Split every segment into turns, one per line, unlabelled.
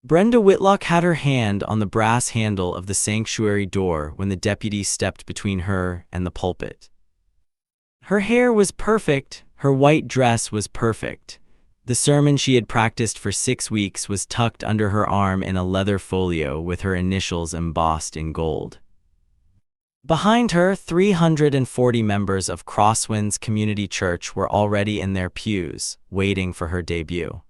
Brenda Whitlock had her hand on the brass handle of the sanctuary door when the deputy stepped between her and the pulpit. Her hair was perfect, her white dress was perfect. The sermon she had practiced for 6 weeks was tucked under her arm in a leather folio with her initials embossed in gold. Behind her, 340 members of Crosswinds Community Church were already in their pews, waiting for her debut.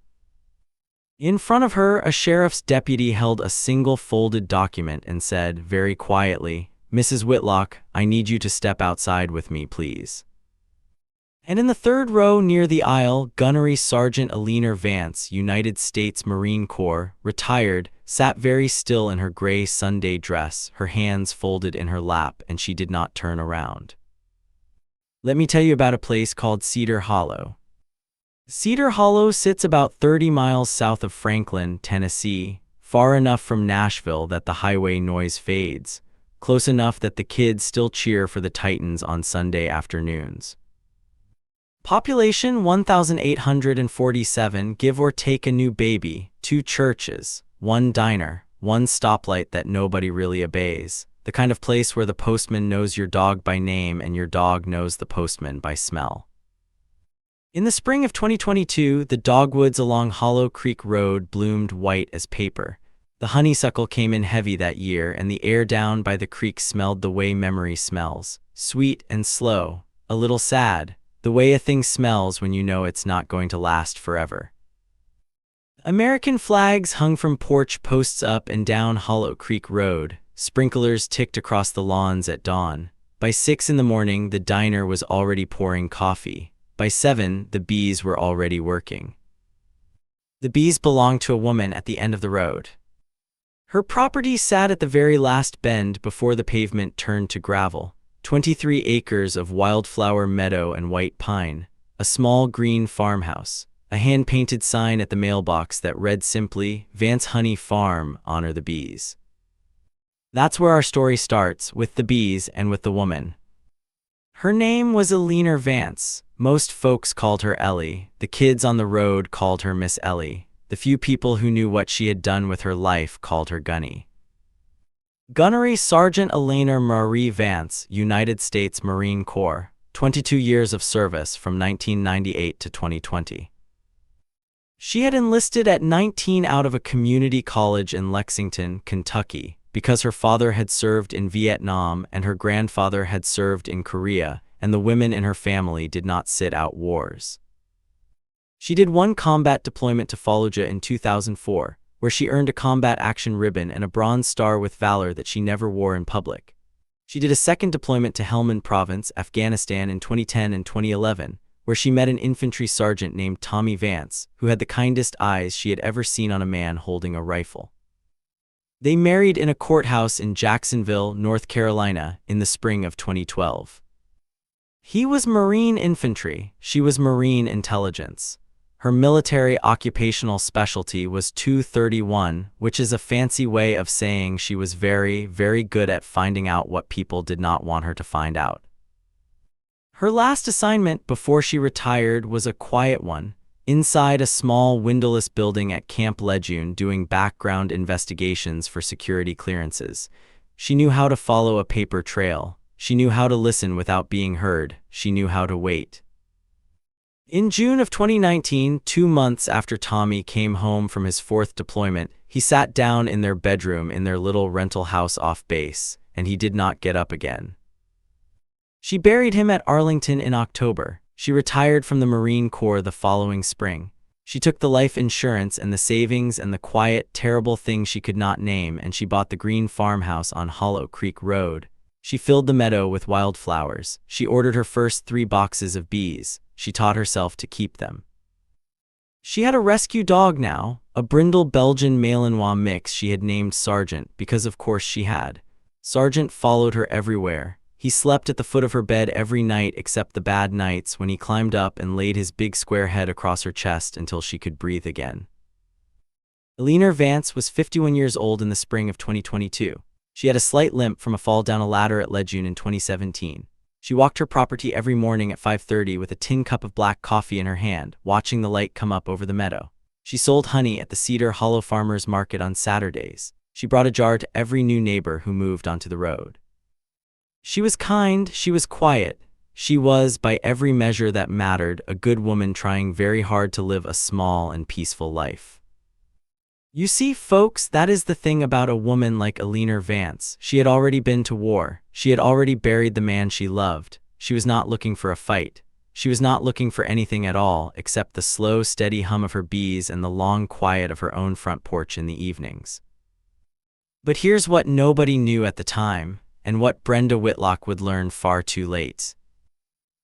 In front of her, a sheriff's deputy held a single folded document and said, very quietly, "Mrs. Whitlock, I need you to step outside with me, please." And in the third row near the aisle, Gunnery Sergeant Eleanor Vance, United States Marine Corps, retired, sat very still in her gray Sunday dress, her hands folded in her lap, and she did not turn around. Let me tell you about a place called Cedar Hollow. Cedar Hollow sits about 30 miles south of Franklin, Tennessee, far enough from Nashville that the highway noise fades, close enough that the kids still cheer for the Titans on Sunday afternoons. Population 1,847, give or take a new baby, 2 churches, 1 diner, 1 stoplight that nobody really obeys, the kind of place where the postman knows your dog by name and your dog knows the postman by smell. In the spring of 2022, the dogwoods along Hollow Creek Road bloomed white as paper. The honeysuckle came in heavy that year, and the air down by the creek smelled the way memory smells, sweet and slow, a little sad, the way a thing smells when you know it's not going to last forever. American flags hung from porch posts up and down Hollow Creek Road. Sprinklers ticked across the lawns at dawn. By 6 in the morning, the diner was already pouring coffee. By 7, the bees were already working. The bees belonged to a woman at the end of the road. Her property sat at the very last bend before the pavement turned to gravel. 23 acres of wildflower meadow and white pine, a small green farmhouse, a hand-painted sign at the mailbox that read simply, "Vance Honey Farm, Honor the Bees." That's where our story starts, with the bees and with the woman. Her name was Eleanor Vance. Most folks called her Ellie. The kids on the road called her Miss Ellie. The few people who knew what she had done with her life called her Gunny. Gunnery Sergeant Eleanor Marie Vance, United States Marine Corps, 22 years of service from 1998 to 2020. She had enlisted at 19 out of a community college in Lexington, Kentucky, because her father had served in Vietnam and her grandfather had served in Korea, and the women in her family did not sit out wars. She did 1 combat deployment to Fallujah in 2004, where she earned a Combat Action Ribbon and a Bronze Star with Valor that she never wore in public. She did a 2nd deployment to Helmand Province, Afghanistan in 2010 and 2011, where she met an infantry sergeant named Tommy Vance, who had the kindest eyes she had ever seen on a man holding a rifle. They married in a courthouse in Jacksonville, North Carolina, in the spring of 2012. He was Marine infantry, she was Marine intelligence. Her military occupational specialty was 231, which is a fancy way of saying she was very, very good at finding out what people did not want her to find out. Her last assignment before she retired was a quiet one, inside a small windowless building at Camp Lejeune doing background investigations for security clearances. She knew how to follow a paper trail. She knew how to listen without being heard. She knew how to wait. In June of 2019, 2 months after Tommy came home from his 4th deployment, he sat down in their bedroom in their little rental house off base, and he did not get up again. She buried him at Arlington in October. She retired from the Marine Corps the following spring. She took the life insurance and the savings and the quiet, terrible thing she could not name, and she bought the green farmhouse on Hollow Creek Road. She filled the meadow with wildflowers. She ordered her first 3 boxes of bees. She taught herself to keep them. She had a rescue dog now, a brindle Belgian Malinois mix she had named Sergeant, because of course she had. Sergeant followed her everywhere. He slept at the foot of her bed every night except the bad nights when he climbed up and laid his big square head across her chest until she could breathe again. Eleanor Vance was 51 years old in the spring of 2022. She had a slight limp from a fall down a ladder at Lejeune in 2017. She walked her property every morning at 5:30 with a tin cup of black coffee in her hand, watching the light come up over the meadow. She sold honey at the Cedar Hollow Farmers Market on Saturdays. She brought a jar to every new neighbor who moved onto the road. She was kind, she was quiet. She was, by every measure that mattered, a good woman trying very hard to live a small and peaceful life. You see, folks, that is the thing about a woman like Eleanor Vance. She had already been to war. She had already buried the man she loved. She was not looking for a fight. She was not looking for anything at all except the slow, steady hum of her bees and the long quiet of her own front porch in the evenings. But here's what nobody knew at the time, and what Brenda Whitlock would learn far too late.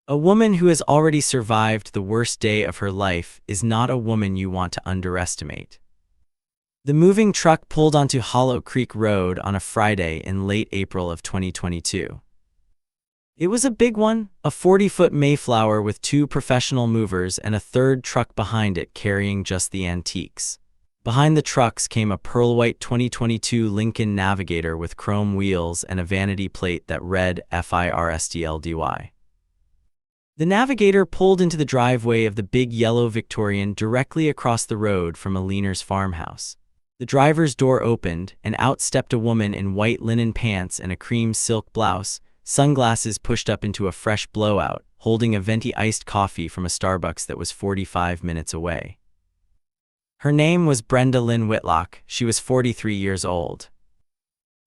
A woman who has already survived the worst day of her life is not a woman you want to underestimate. The moving truck pulled onto Hollow Creek Road on a Friday in late April of 2022. It was a big one, a 40-foot Mayflower with 2 professional movers and a third truck behind it carrying just the antiques. Behind the trucks came a pearl-white 2022 Lincoln Navigator with chrome wheels and a vanity plate that read FIRSTLDY. The Navigator pulled into the driveway of the big yellow Victorian directly across the road from Eleanor's farmhouse. The driver's door opened, and out stepped a woman in white linen pants and a cream silk blouse, sunglasses pushed up into a fresh blowout, holding a venti iced coffee from a Starbucks that was 45 minutes away. Her name was Brenda Lynn Whitlock. She was 43 years old.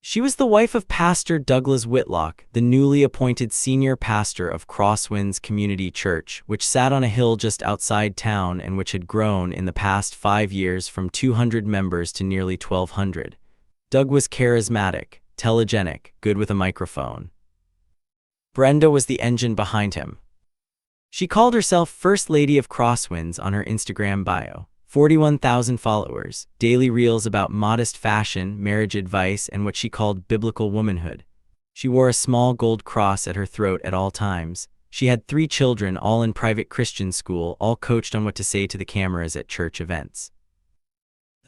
She was the wife of Pastor Douglas Whitlock, the newly appointed senior pastor of Crosswinds Community Church, which sat on a hill just outside town and which had grown in the past 5 years from 200 members to nearly 1,200. Doug was charismatic, telegenic, good with a microphone. Brenda was the engine behind him. She called herself First Lady of Crosswinds on her Instagram bio. 41,000 followers, daily reels about modest fashion, marriage advice, and what she called biblical womanhood. She wore a small gold cross at her throat at all times. She had 3 children, all in private Christian school, all coached on what to say to the cameras at church events.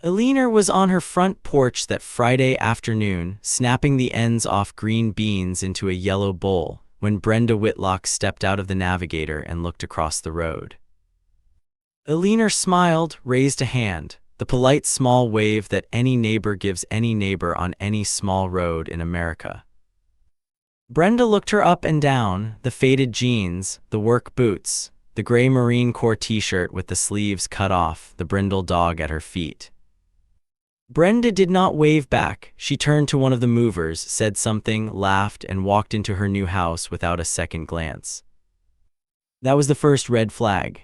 Eleanor was on her front porch that Friday afternoon, snapping the ends off green beans into a yellow bowl, when Brenda Whitlock stepped out of the Navigator and looked across the road. Eleanor smiled, raised a hand, the polite small wave that any neighbor gives any neighbor on any small road in America. Brenda looked her up and down, the faded jeans, the work boots, the gray Marine Corps t-shirt with the sleeves cut off, the brindle dog at her feet. Brenda did not wave back. She turned to one of the movers, said something, laughed, and walked into her new house without a second glance. That was the first red flag.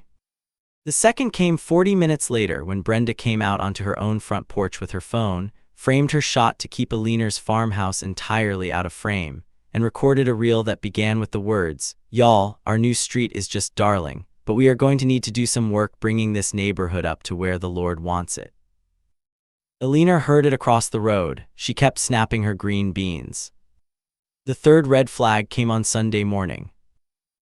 The second came 40 minutes later when Brenda came out onto her own front porch with her phone, framed her shot to keep Eleanor's farmhouse entirely out of frame, and recorded a reel that began with the words, "Y'all, our new street is just darling, but we are going to need to do some work bringing this neighborhood up to where the Lord wants it." Eleanor heard it across the road. She kept snapping her green beans. The third red flag came on Sunday morning.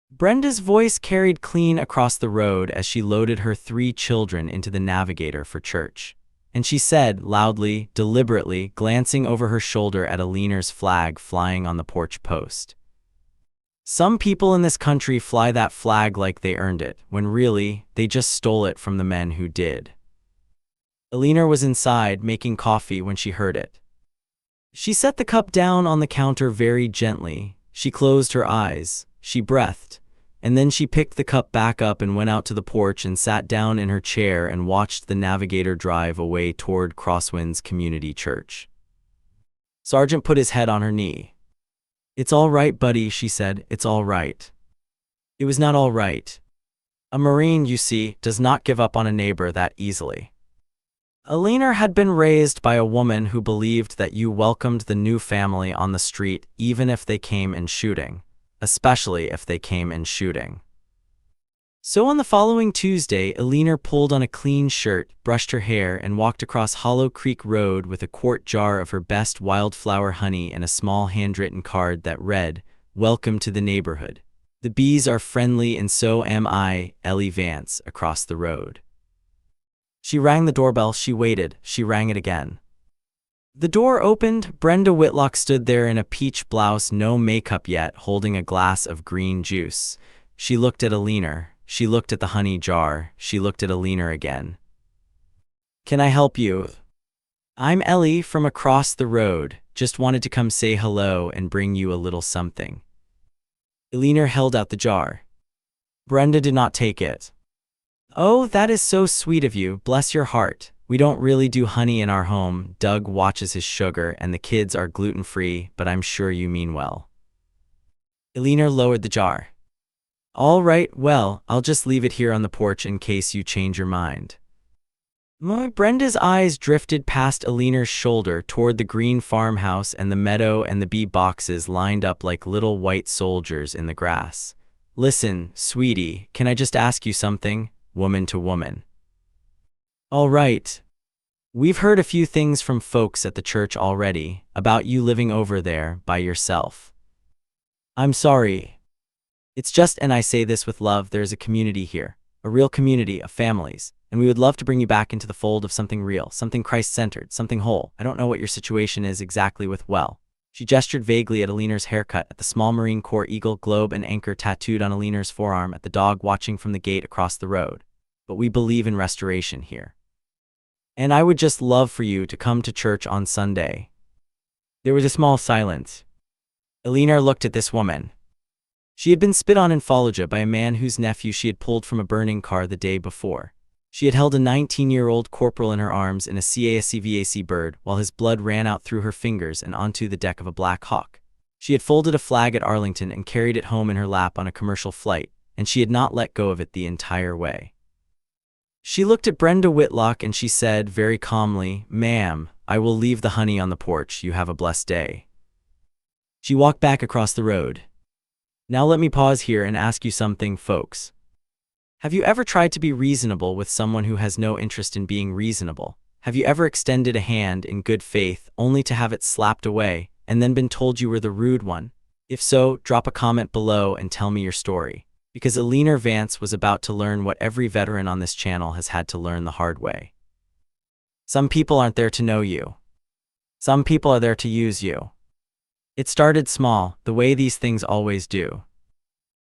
Brenda's voice carried clean across the road as she loaded her 3 children into the Navigator for church. And she said, loudly, deliberately, glancing over her shoulder at Eleanor's flag flying on the porch post. "Some people in this country fly that flag like they earned it, when really, they just stole it from the men who did." Eleanor was inside, making coffee when she heard it. She set the cup down on the counter very gently. She closed her eyes. She breathed. And then she picked the cup back up and went out to the porch and sat down in her chair and watched the Navigator drive away toward Crosswinds Community Church. Sergeant put his head on her knee. "It's all right, buddy," she said. "It's all right." It was not all right. A Marine, you see, does not give up on a neighbor that easily. Eleanor had been raised by a woman who believed that you welcomed the new family on the street even if they came in shooting. Especially if they came in shooting. So on the following Tuesday, Eleanor pulled on a clean shirt, brushed her hair, and walked across Hollow Creek Road with a quart jar of her best wildflower honey and a small handwritten card that read, "Welcome to the neighborhood. The bees are friendly and so am I, Ellie Vance," across the road. She rang the doorbell, she waited, she rang it again. The door opened. Brenda Whitlock stood there in a peach blouse, no makeup yet, holding a glass of green juice. She looked at Eleanor. She looked at the honey jar. She looked at Eleanor again. Can I help you? I'm Ellie from across the road. Just wanted to come say hello and bring you a little something. Eleanor held out the jar. Brenda did not take it. Oh, that is so sweet of you, bless your heart. We don't really do honey in our home. Doug watches his sugar and the kids are gluten-free, but I'm sure you mean well. Eleanor lowered the jar. All right, well, I'll just leave it here on the porch in case you change your mind. Brenda's eyes drifted past Eleanor's shoulder toward the green farmhouse and the meadow and the bee boxes lined up like little white soldiers in the grass. Listen, sweetie, can I just ask you something? Woman to woman. All right. We've heard a few things from folks at the church already about you living over there by yourself. I'm sorry. It's just, and I say this with love, there's a community here, a real community of families, and we would love to bring you back into the fold of something real, something Christ-centered, something whole. I don't know what your situation is exactly with, well. She gestured vaguely at Eleanor's haircut, at the small Marine Corps eagle, globe, and anchor tattooed on Eleanor's forearm, at the dog watching from the gate across the road. But we believe in restoration here. And I would just love for you to come to church on Sunday. There was a small silence. Eleanor looked at this woman. She had been spit on in Fallujah by a man whose nephew she had pulled from a burning car the day before. She had held a 19-year-old corporal in her arms in a CASCVAC bird while his blood ran out through her fingers and onto the deck of a Black Hawk. She had folded a flag at Arlington and carried it home in her lap on a commercial flight, and she had not let go of it the entire way. She looked at Brenda Whitlock and she said very calmly, "Ma'am, I will leave the honey on the porch. You have a blessed day." She walked back across the road. Now let me pause here and ask you something, folks. Have you ever tried to be reasonable with someone who has no interest in being reasonable? Have you ever extended a hand in good faith only to have it slapped away and then been told you were the rude one? If so, drop a comment below and tell me your story. Because Eleanor Vance was about to learn what every veteran on this channel has had to learn the hard way. Some people aren't there to know you. Some people are there to use you. It started small, the way these things always do.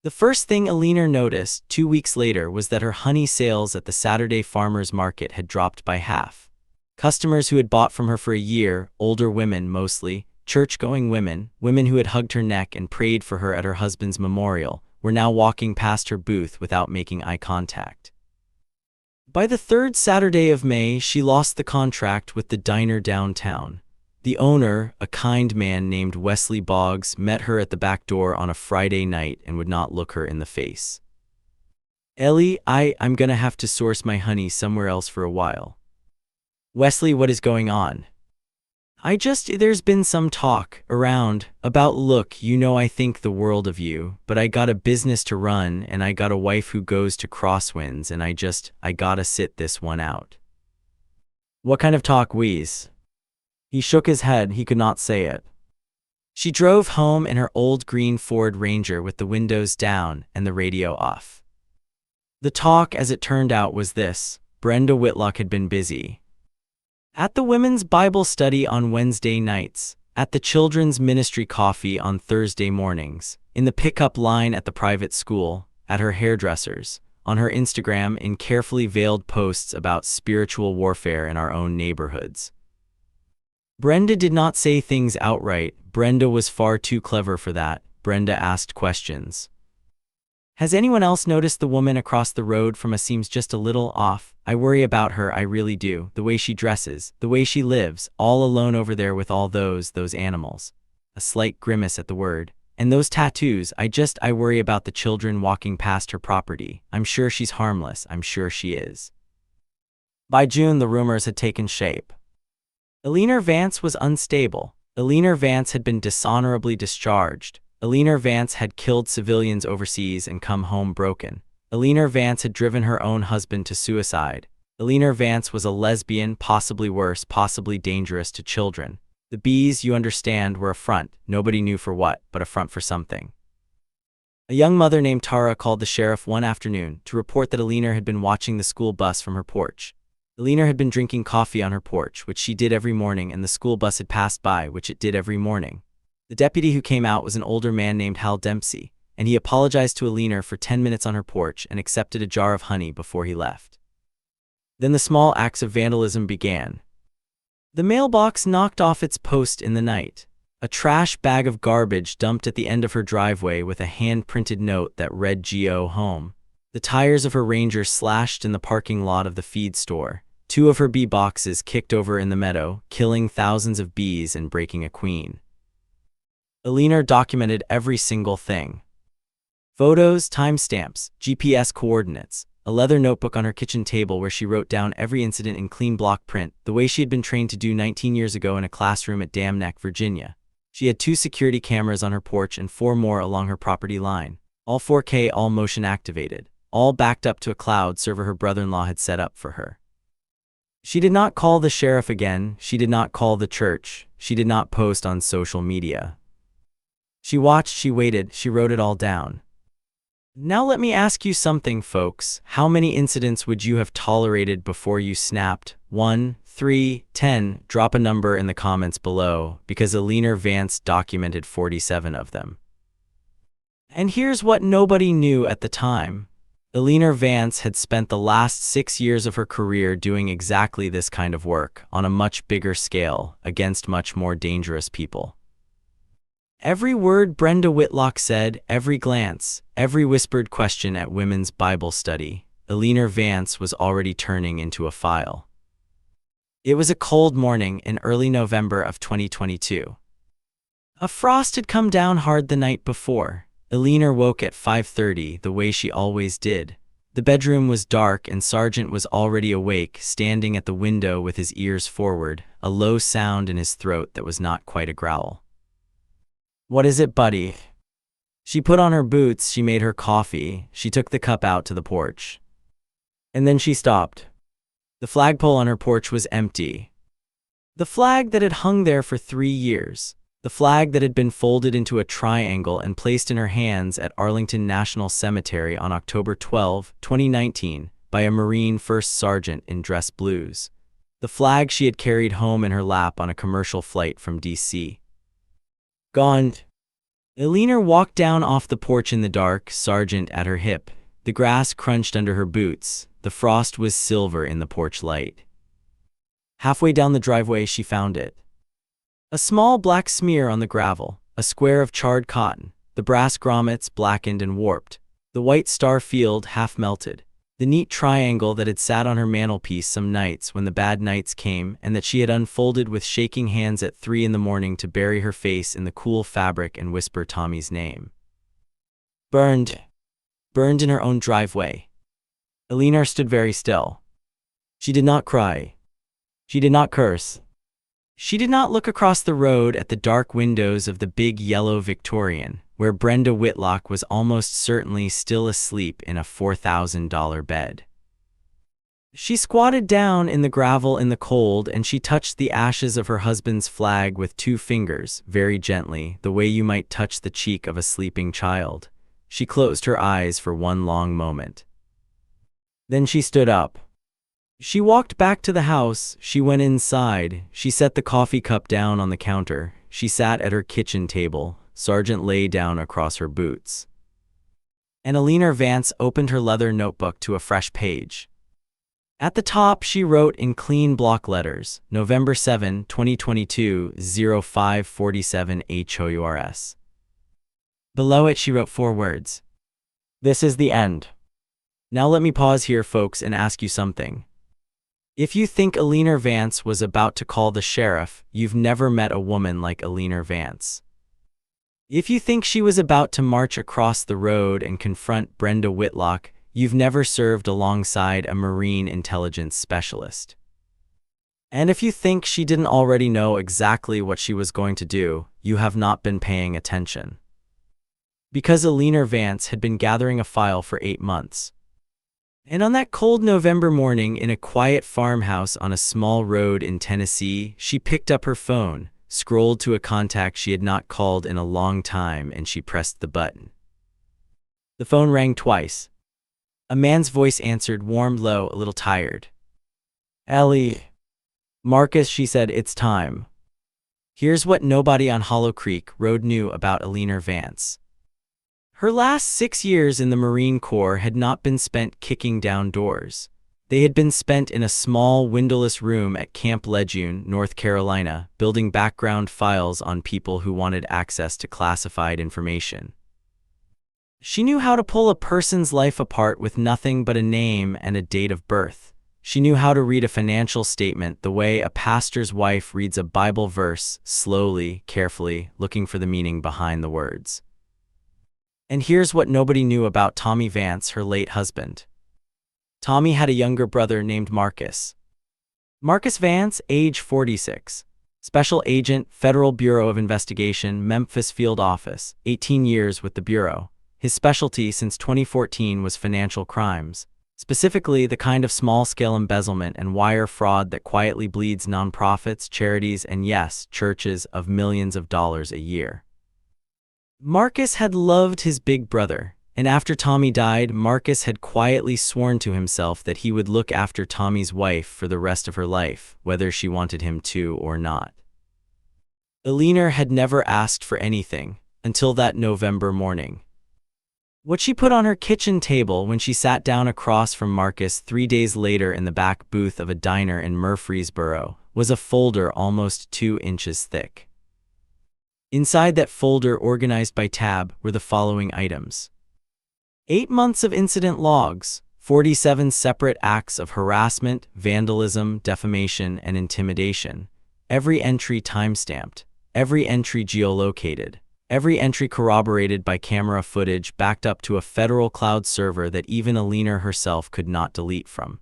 The first thing Eleanor noticed 2 weeks later was that her honey sales at the Saturday farmers market had dropped by half. Customers who had bought from her for a year, older women mostly, church-going women, women who had hugged her neck and prayed for her at her husband's memorial, were now walking past her booth without making eye contact. By the third Saturday of May, she lost the contract with the diner downtown. The owner, a kind man named Wesley Boggs, met her at the back door on a Friday night and would not look her in the face. Ellie, I'm gonna have to source my honey somewhere else for a while. Wesley, what is going on? There's been some talk around about, look, you know I think the world of you, but I got a business to run and I got a wife who goes to Crosswinds and I gotta sit this one out. What kind of talk, Wheeze? He shook his head, he could not say it. She drove home in her old green Ford Ranger with the windows down and the radio off. The talk, as it turned out, was this: Brenda Whitlock had been busy. At the women's Bible study on Wednesday nights, at the children's ministry coffee on Thursday mornings, in the pickup line at the private school, at her hairdresser's, on her Instagram, in carefully veiled posts about spiritual warfare in our own neighborhoods. Brenda did not say things outright. Brenda was far too clever for that. Brenda asked questions. Has anyone else noticed the woman across the road from us seems just a little off? I worry about her, I really do. The way she dresses, the way she lives, all alone over there with all those animals. A slight grimace at the word. And those tattoos, I worry about the children walking past her property. I'm sure she's harmless, I'm sure she is. By June, the rumors had taken shape. Eleanor Vance was unstable. Eleanor Vance had been dishonorably discharged. Eleanor Vance had killed civilians overseas and come home broken. Eleanor Vance had driven her own husband to suicide. Eleanor Vance was a lesbian, possibly worse, possibly dangerous to children. The bees, you understand, were a front, nobody knew for what, but a front for something. A young mother named Tara called the sheriff one afternoon to report that Eleanor had been watching the school bus from her porch. Eleanor had been drinking coffee on her porch, which she did every morning, and the school bus had passed by, which it did every morning. The deputy who came out was an older man named Hal Dempsey, and he apologized to Eleanor for 10 minutes on her porch and accepted a jar of honey before he left. Then the small acts of vandalism began. The mailbox knocked off its post in the night. A trash bag of garbage dumped at the end of her driveway with a hand-printed note that read "Go home." The tires of her Ranger slashed in the parking lot of the feed store. 2 of her bee boxes kicked over in the meadow, killing thousands of bees and breaking a queen. Eleanor documented every single thing. Photos, timestamps, GPS coordinates, a leather notebook on her kitchen table where she wrote down every incident in clean block print, the way she had been trained to do 19 years ago in a classroom at Dam Neck, Virginia. She had 2 security cameras on her porch and 4 more along her property line. All 4K, all motion activated, all backed up to a cloud server her brother-in-law had set up for her. She did not call the sheriff again, she did not call the church, she did not post on social media. She watched, she waited, she wrote it all down. Now let me ask you something, folks. How many incidents would you have tolerated before you snapped? 1, 3, 10. Drop a number in the comments below, because Eleanor Vance documented 47 of them. And here's what nobody knew at the time. Eleanor Vance had spent the last 6 years of her career doing exactly this kind of work, on a much bigger scale, against much more dangerous people. Every word Brenda Whitlock said, every glance, every whispered question at women's Bible study, Eleanor Vance was already turning into a file. It was a cold morning in early November of 2022. A frost had come down hard the night before. Eleanor woke at 5:30 the way she always did. The bedroom was dark and Sergeant was already awake, standing at the window with his ears forward, a low sound in his throat that was not quite a growl. "What is it, buddy?" She put on her boots, she made her coffee, she took the cup out to the porch. And then she stopped. The flagpole on her porch was empty. The flag that had hung there for 3 years. The flag that had been folded into a triangle and placed in her hands at Arlington National Cemetery on October 12, 2019, by a Marine First Sergeant in dress blues. The flag she had carried home in her lap on a commercial flight from D.C. Gone. Eleanor walked down off the porch in the dark, Sergeant at her hip. The grass crunched under her boots. The frost was silver in the porch light. Halfway down the driveway, she found it. A small black smear on the gravel, a square of charred cotton, the brass grommets blackened and warped, the white star field half melted, the neat triangle that had sat on her mantelpiece some nights when the bad nights came and that she had unfolded with shaking hands at 3 in the morning to bury her face in the cool fabric and whisper Tommy's name. Burned. Burned in her own driveway. Eleanor stood very still. She did not cry. She did not curse. She did not look across the road at the dark windows of the big yellow Victorian, where Brenda Whitlock was almost certainly still asleep in a $4,000 bed. She squatted down in the gravel in the cold and she touched the ashes of her husband's flag with 2 fingers, very gently, the way you might touch the cheek of a sleeping child. She closed her eyes for one long moment. Then she stood up. She walked back to the house, she went inside, she set the coffee cup down on the counter, she sat at her kitchen table, Sergeant lay down across her boots. And Eleanor Vance opened her leather notebook to a fresh page. At the top she wrote in clean block letters, November 7, 2022, 0547 HOURS. Below it she wrote 4 words. This is the end. Now let me pause here, folks, and ask you something. If you think Eleanor Vance was about to call the sheriff, you've never met a woman like Eleanor Vance. If you think she was about to march across the road and confront Brenda Whitlock, you've never served alongside a Marine intelligence specialist. And if you think she didn't already know exactly what she was going to do, you have not been paying attention. Because Eleanor Vance had been gathering a file for 8 months. And on that cold November morning in a quiet farmhouse on a small road in Tennessee, she picked up her phone, scrolled to a contact she had not called in a long time, and she pressed the button. The phone rang twice. A man's voice answered, warm, low, a little tired. "Ellie." "Marcus," she said, "it's time." Here's what nobody on Hollow Creek Road knew about Eleanor Vance. Her last 6 years in the Marine Corps had not been spent kicking down doors. They had been spent in a small, windowless room at Camp Lejeune, North Carolina, building background files on people who wanted access to classified information. She knew how to pull a person's life apart with nothing but a name and a date of birth. She knew how to read a financial statement the way a pastor's wife reads a Bible verse, slowly, carefully, looking for the meaning behind the words. And here's what nobody knew about Tommy Vance, her late husband. Tommy had a younger brother named Marcus. Marcus Vance, age 46. Special Agent, Federal Bureau of Investigation, Memphis Field Office, 18 years with the Bureau. His specialty since 2014 was financial crimes, specifically the kind of small-scale embezzlement and wire fraud that quietly bleeds nonprofits, charities, and yes, churches of millions of dollars a year. Marcus had loved his big brother, and after Tommy died, Marcus had quietly sworn to himself that he would look after Tommy's wife for the rest of her life, whether she wanted him to or not. Eleanor had never asked for anything until that November morning. What she put on her kitchen table when she sat down across from Marcus 3 days later in the back booth of a diner in Murfreesboro was a folder almost 2 inches thick. Inside that folder, organized by tab, were the following items: 8 months of incident logs, 47 separate acts of harassment, vandalism, defamation, and intimidation, every entry time-stamped, every entry geolocated, every entry corroborated by camera footage backed up to a federal cloud server that even Eleanor herself could not delete from.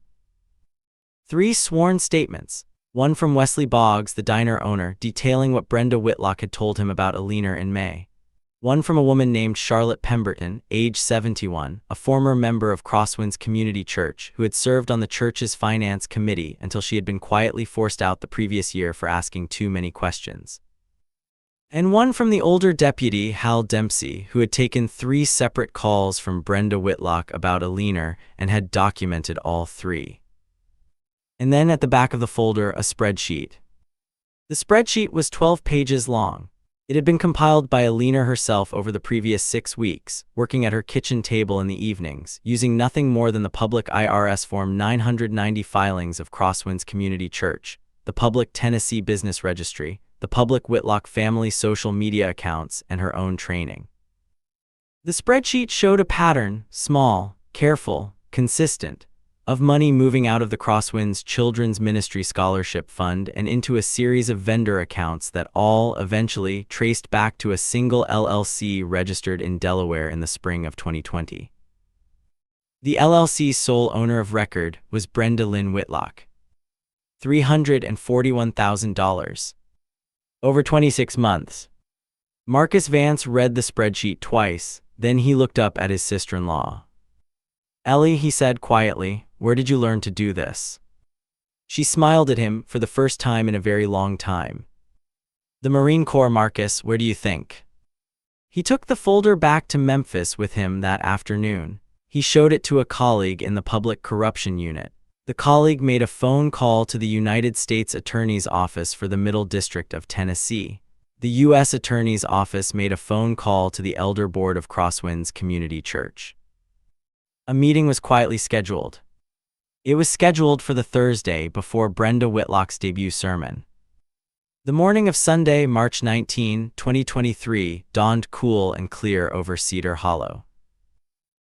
3 sworn statements, one from Wesley Boggs, the diner owner, detailing what Brenda Whitlock had told him about Eleanor in May. One from a woman named Charlotte Pemberton, age 71, a former member of Crosswinds Community Church who had served on the church's finance committee until she had been quietly forced out the previous year for asking too many questions. And one from the older deputy, Hal Dempsey, who had taken 3 separate calls from Brenda Whitlock about Eleanor and had documented all 3. And then at the back of the folder, a spreadsheet. The spreadsheet was 12 pages long. It had been compiled by Eleanor herself over the previous 6 weeks, working at her kitchen table in the evenings, using nothing more than the public IRS Form 990 filings of Crosswinds Community Church, the public Tennessee Business Registry, the public Whitlock family social media accounts, and her own training. The spreadsheet showed a pattern, small, careful, consistent, of money moving out of the Crosswinds Children's Ministry Scholarship Fund and into a series of vendor accounts that all eventually traced back to a single LLC registered in Delaware in the spring of 2020. The LLC's sole owner of record was Brenda Lynn Whitlock. $341,000. Over 26 months. Marcus Vance read the spreadsheet twice, then he looked up at his sister-in-law. "Ellie," he said quietly, "where did you learn to do this?" She smiled at him for the first time in a very long time. "The Marine Corps, Marcus, where do you think?" He took the folder back to Memphis with him that afternoon. He showed it to a colleague in the Public Corruption Unit. The colleague made a phone call to the United States Attorney's Office for the Middle District of Tennessee. The U.S. Attorney's Office made a phone call to the Elder Board of Crosswinds Community Church. A meeting was quietly scheduled. It was scheduled for the Thursday before Brenda Whitlock's debut sermon. The morning of Sunday, March 19, 2023, dawned cool and clear over Cedar Hollow.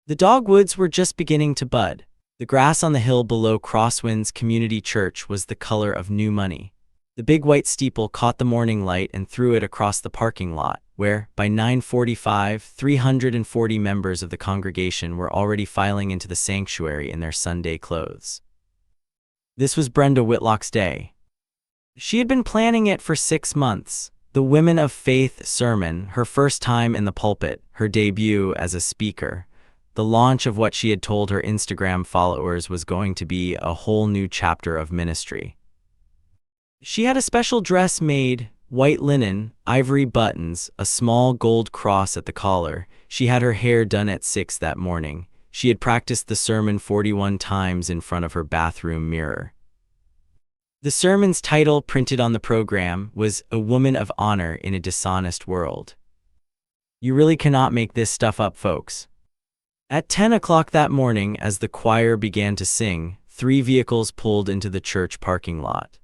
The dogwoods were just beginning to bud. The grass on the hill below Crosswinds Community Church was the color of new money. The big white steeple caught the morning light and threw it across the parking lot, where, by 9:45, 340 members of the congregation were already filing into the sanctuary in their Sunday clothes. This was Brenda Whitlock's day. She had been planning it for 6 months. The Women of Faith sermon, her first time in the pulpit, her debut as a speaker, the launch of what she had told her Instagram followers was going to be a whole new chapter of ministry. She had a special dress made, white linen, ivory buttons, a small gold cross at the collar. She had her hair done at 6 that morning. She had practiced the sermon 41 times in front of her bathroom mirror. The sermon's title, printed on the program, was "A Woman of Honor in a Dishonest World." You really cannot make this stuff up, folks. At 10 o'clock that morning, as the choir began to sing, 3 vehicles pulled into the church parking lot.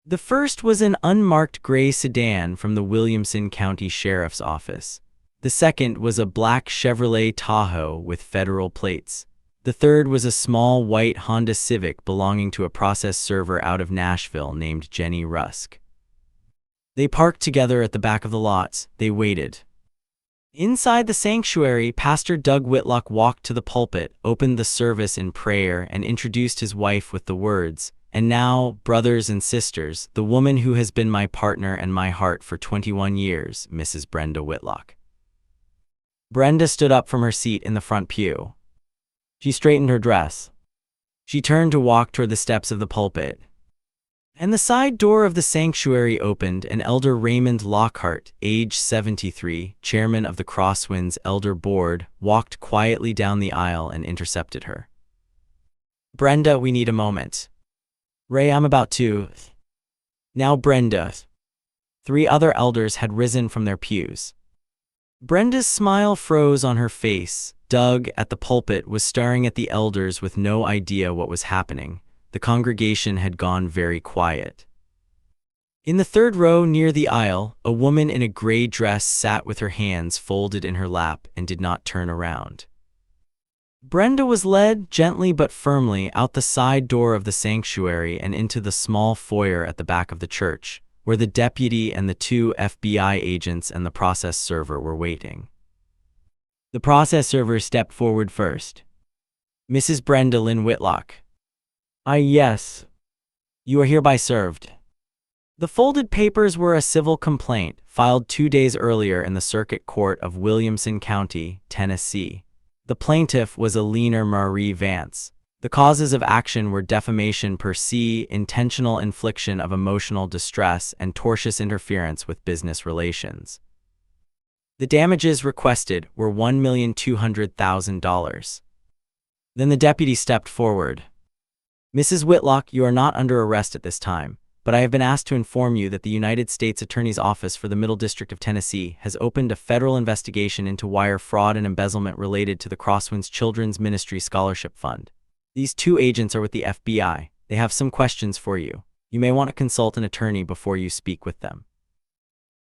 The first was an unmarked gray sedan from the Williamson County Sheriff's Office. The second was a black Chevrolet Tahoe with federal plates. The third was a small white Honda Civic belonging to a process server out of Nashville named Jenny Rusk. They parked together at the back of the lots. They waited. Inside the sanctuary, Pastor Doug Whitlock walked to the pulpit, opened the service in prayer, and introduced his wife with the words, "And now, brothers and sisters, the woman who has been my partner and my heart for 21 years, Mrs. Brenda Whitlock." Brenda stood up from her seat in the front pew. She straightened her dress. She turned to walk toward the steps of the pulpit. And the side door of the sanctuary opened, and Elder Raymond Lockhart, age 73, chairman of the Crosswinds Elder Board, walked quietly down the aisle and intercepted her. "Brenda, we need a moment." "Ray, I'm about to." "Now, Brenda." 3 other elders had risen from their pews. Brenda's smile froze on her face. Doug, at the pulpit, was staring at the elders with no idea what was happening. The congregation had gone very quiet. In the 3rd row near the aisle, a woman in a gray dress sat with her hands folded in her lap and did not turn around. Brenda was led, gently but firmly, out the side door of the sanctuary and into the small foyer at the back of the church, where the deputy and the 2 FBI agents and the process server were waiting. The process server stepped forward first. "Mrs. Brenda Lynn Whitlock." Yes. You are hereby served." The folded papers were a civil complaint filed 2 days earlier in the Circuit Court of Williamson County, Tennessee. The plaintiff was Eleanor Marie Vance. The causes of action were defamation per se, intentional infliction of emotional distress, and tortious interference with business relations. The damages requested were $1,200,000. Then the deputy stepped forward. "Mrs. Whitlock, you are not under arrest at this time, but I have been asked to inform you that the United States Attorney's Office for the Middle District of Tennessee has opened a federal investigation into wire fraud and embezzlement related to the Crosswinds Children's Ministry Scholarship Fund. These 2 agents are with the FBI. They have some questions for you. You may want to consult an attorney before you speak with them."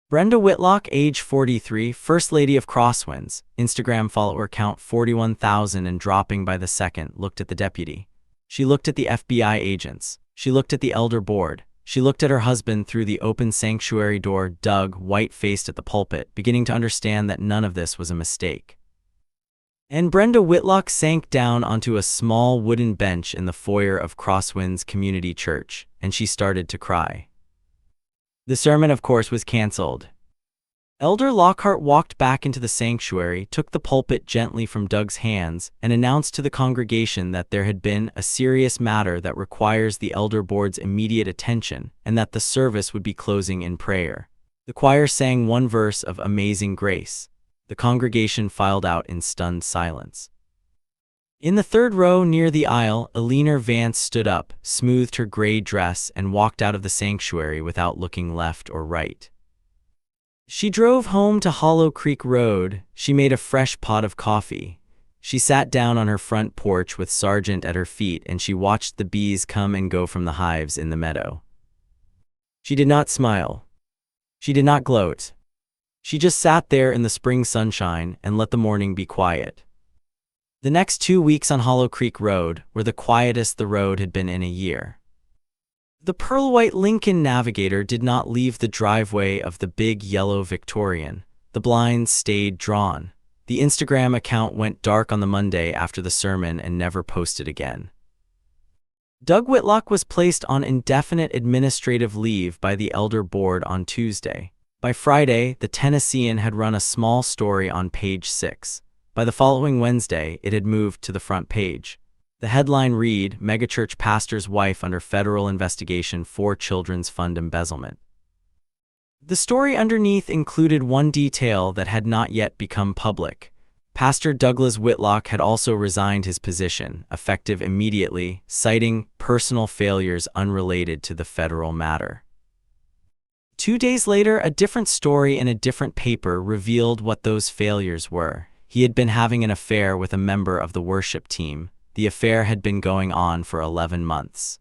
Brenda Whitlock, age 43, First Lady of Crosswinds, Instagram follower count 41,000 and dropping by the second, looked at the deputy. She looked at the FBI agents. She looked at the elder board. She looked at her husband through the open sanctuary door, Doug, white-faced at the pulpit, beginning to understand that none of this was a mistake. And Brenda Whitlock sank down onto a small wooden bench in the foyer of Crosswinds Community Church, and she started to cry. The sermon, of course, was canceled. Elder Lockhart walked back into the sanctuary, took the pulpit gently from Doug's hands, and announced to the congregation that there had been a serious matter that requires the elder board's immediate attention, and that the service would be closing in prayer. The choir sang 1 verse of Amazing Grace. The congregation filed out in stunned silence. In the 3rd row near the aisle, Eleanor Vance stood up, smoothed her gray dress, and walked out of the sanctuary without looking left or right. She drove home to Hollow Creek Road. She made a fresh pot of coffee. She sat down on her front porch with Sergeant at her feet, and she watched the bees come and go from the hives in the meadow. She did not smile. She did not gloat. She just sat there in the spring sunshine and let the morning be quiet. The next 2 weeks on Hollow Creek Road were the quietest the road had been in a year. The pearl-white Lincoln Navigator did not leave the driveway of the big yellow Victorian. The blinds stayed drawn. The Instagram account went dark on the Monday after the sermon and never posted again. Doug Whitlock was placed on indefinite administrative leave by the Elder Board on Tuesday. By Friday, the Tennessean had run a small story on page 6. By the following Wednesday, it had moved to the front page. The headline read, "Megachurch Pastor's Wife Under Federal Investigation for Children's Fund Embezzlement." The story underneath included one detail that had not yet become public. Pastor Douglas Whitlock had also resigned his position, effective immediately, citing personal failures unrelated to the federal matter. 2 days later, a different story in a different paper revealed what those failures were. He had been having an affair with a member of the worship team. The affair had been going on for 11 months.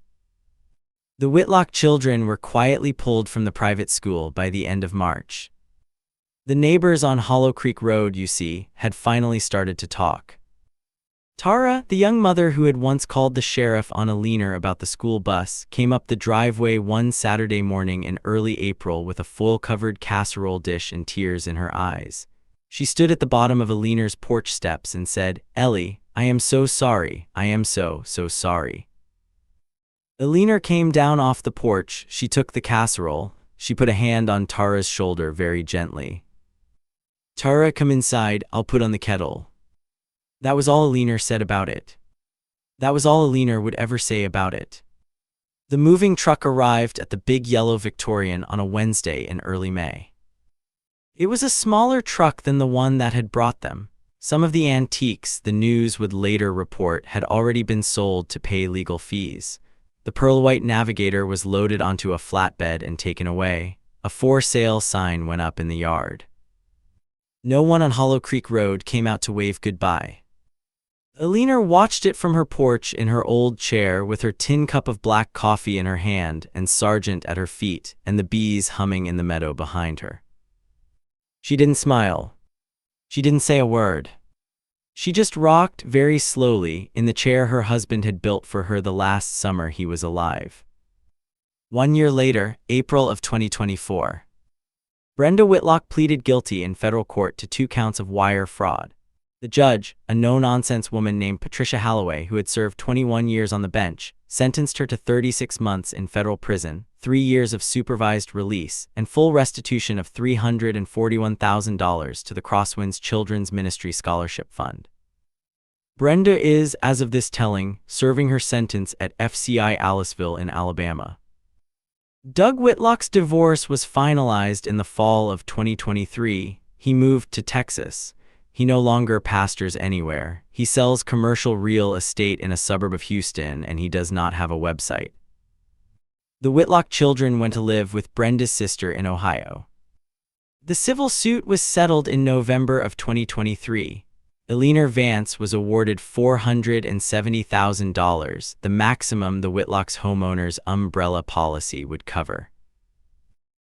The Whitlock children were quietly pulled from the private school by the end of March. The neighbors on Hollow Creek Road, you see, had finally started to talk. Tara, the young mother who had once called the sheriff on Eleanor about the school bus, came up the driveway one Saturday morning in early April with a foil-covered casserole dish and tears in her eyes. She stood at the bottom of Eleanor's porch steps and said, "Ellie, I am so sorry. I am so sorry." Eleanor came down off the porch. She took the casserole. She put a hand on Tara's shoulder very gently. "Tara, come inside. I'll put on the kettle." That was all Eleanor said about it. That was all Eleanor would ever say about it. The moving truck arrived at the big yellow Victorian on a Wednesday in early May. It was a smaller truck than the one that had brought them. Some of the antiques, the news would later report, had already been sold to pay legal fees. The pearl-white Navigator was loaded onto a flatbed and taken away. A for sale sign went up in the yard. No one on Hollow Creek Road came out to wave goodbye. Eleanor watched it from her porch in her old chair with her tin cup of black coffee in her hand and Sergeant at her feet and the bees humming in the meadow behind her. She didn't smile. She didn't say a word. She just rocked very slowly in the chair her husband had built for her the last summer he was alive. 1 year later, April of 2024. Brenda Whitlock pleaded guilty in federal court to 2 counts of wire fraud. The judge, a no-nonsense woman named Patricia Halloway who had served 21 years on the bench, sentenced her to 36 months in federal prison, 3 years of supervised release, and full restitution of $341,000 to the Crosswinds Children's Ministry Scholarship Fund. Brenda is, as of this telling, serving her sentence at FCI Aliceville in Alabama. Doug Whitlock's divorce was finalized in the fall of 2023. He moved to Texas. He no longer pastors anywhere. He sells commercial real estate in a suburb of Houston, and he does not have a website. The Whitlock children went to live with Brenda's sister in Ohio. The civil suit was settled in November of 2023. Eleanor Vance was awarded $470,000, the maximum the Whitlock's homeowner's umbrella policy would cover.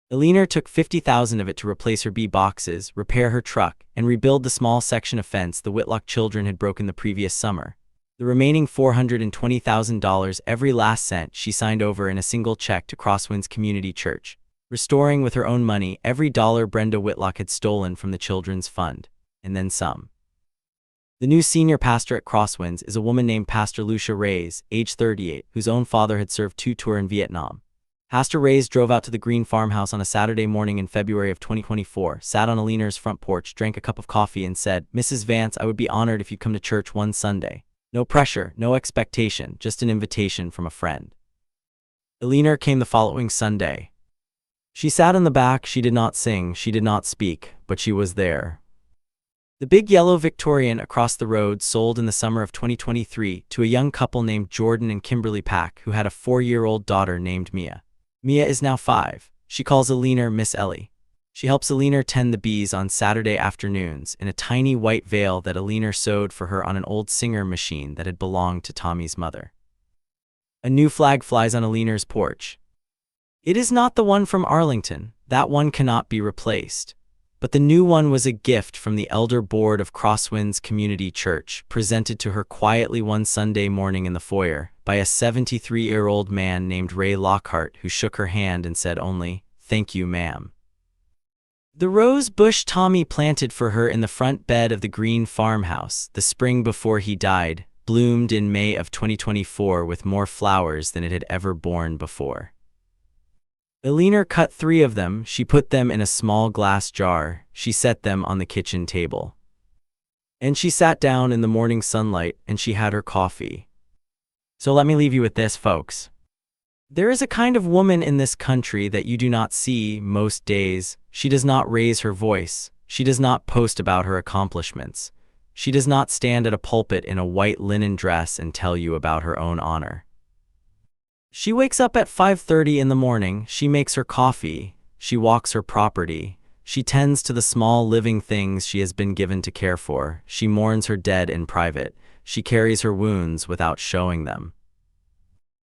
Eleanor took $50,000 of it to replace her bee boxes, repair her truck, and rebuild the small section of fence the Whitlock children had broken the previous summer. The remaining $420,000, every last cent, she signed over in a single check to Crosswinds Community Church, restoring with her own money every dollar Brenda Whitlock had stolen from the children's fund, and then some. The new senior pastor at Crosswinds is a woman named Pastor Lucia Reyes, age 38, whose own father had served 2 tours in Vietnam. Pastor Reyes drove out to the green farmhouse on a Saturday morning in February of 2024, sat on Eleanor's front porch, drank a cup of coffee, and said, "Mrs. Vance, I would be honored if you come to church one Sunday. No pressure, no expectation, just an invitation from a friend." Eleanor came the following Sunday. She sat in the back, she did not sing, she did not speak, but she was there. The big yellow Victorian across the road sold in the summer of 2023 to a young couple named Jordan and Kimberly Pack who had a 4-year-old daughter named Mia. Mia is now 5. She calls Eleanor Miss Ellie. She helps Eleanor tend the bees on Saturday afternoons in a tiny white veil that Eleanor sewed for her on an old Singer machine that had belonged to Tommy's mother. A new flag flies on Eleanor's porch. It is not the one from Arlington. That one cannot be replaced. But the new one was a gift from the elder board of Crosswinds Community Church, presented to her quietly one Sunday morning in the foyer by a 73-year-old man named Ray Lockhart, who shook her hand and said only, "Thank you, ma'am." The rose bush Tommy planted for her in the front bed of the green farmhouse the spring before he died bloomed in May of 2024 with more flowers than it had ever borne before. Eleanor cut 3 of them, she put them in a small glass jar, she set them on the kitchen table. And she sat down in the morning sunlight and she had her coffee. So let me leave you with this, folks. There is a kind of woman in this country that you do not see most days. She does not raise her voice. She does not post about her accomplishments. She does not stand at a pulpit in a white linen dress and tell you about her own honor. She wakes up at 5:30 in the morning, she makes her coffee, she walks her property, she tends to the small living things she has been given to care for, she mourns her dead in private, she carries her wounds without showing them.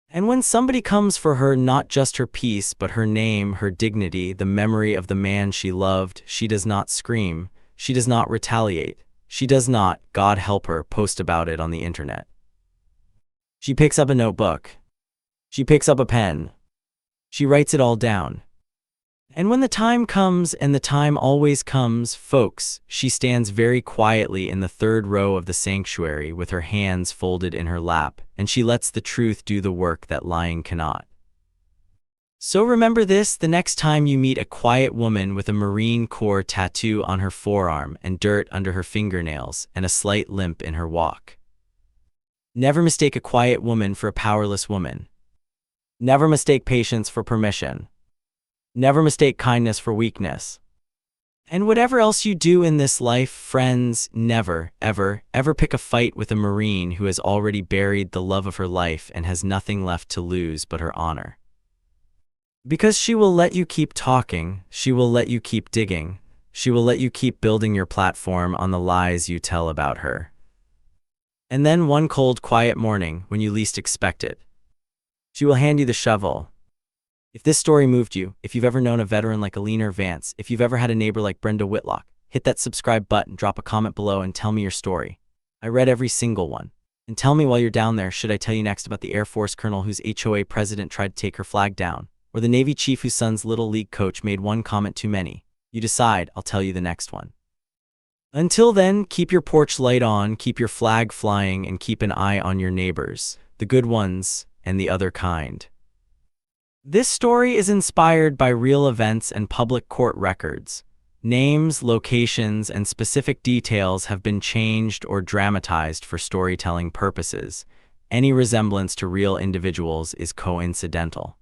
And when somebody comes for her, not just her peace, but her name, her dignity, the memory of the man she loved, she does not scream, she does not retaliate, she does not, God help her, post about it on the internet. She picks up a notebook. She picks up a pen. She writes it all down. And when the time comes, and the time always comes, folks, she stands very quietly in the third row of the sanctuary with her hands folded in her lap, and she lets the truth do the work that lying cannot. So remember this the next time you meet a quiet woman with a Marine Corps tattoo on her forearm and dirt under her fingernails and a slight limp in her walk. Never mistake a quiet woman for a powerless woman. Never mistake patience for permission. Never mistake kindness for weakness. And whatever else you do in this life, friends, never, ever, ever pick a fight with a Marine who has already buried the love of her life and has nothing left to lose but her honor. Because she will let you keep talking, she will let you keep digging, she will let you keep building your platform on the lies you tell about her. And then one cold, quiet morning, when you least expect it, she will hand you the shovel. If this story moved you, if you've ever known a veteran like Eleanor Vance, if you've ever had a neighbor like Brenda Whitlock, hit that subscribe button, drop a comment below, and tell me your story. I read every single one. And tell me while you're down there, should I tell you next about the Air Force colonel whose HOA president tried to take her flag down, or the Navy chief whose son's little league coach made one comment too many? You decide, I'll tell you the next one. Until then, keep your porch light on, keep your flag flying, and keep an eye on your neighbors, the good ones and the other kind. This story is inspired by real events and public court records. Names, locations, and specific details have been changed or dramatized for storytelling purposes. Any resemblance to real individuals is coincidental.